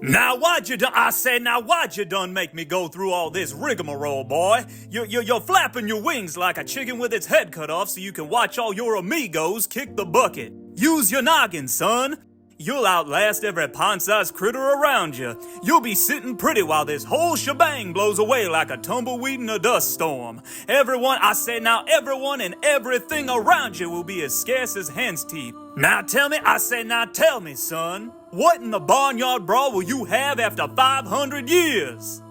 Now why'd you done make me go through all this rigmarole, boy? You're flapping your wings like a chicken with its head cut off so you can watch all your amigos kick the bucket. Use your noggin, son. You'll outlast every pond-sized critter around you. You'll be sitting pretty while this whole shebang blows away like a tumbleweed in a dust storm. Everyone and everything around you will be as scarce as hen's teeth. Now tell me, son, what in the barnyard brawl will you have after 500 years?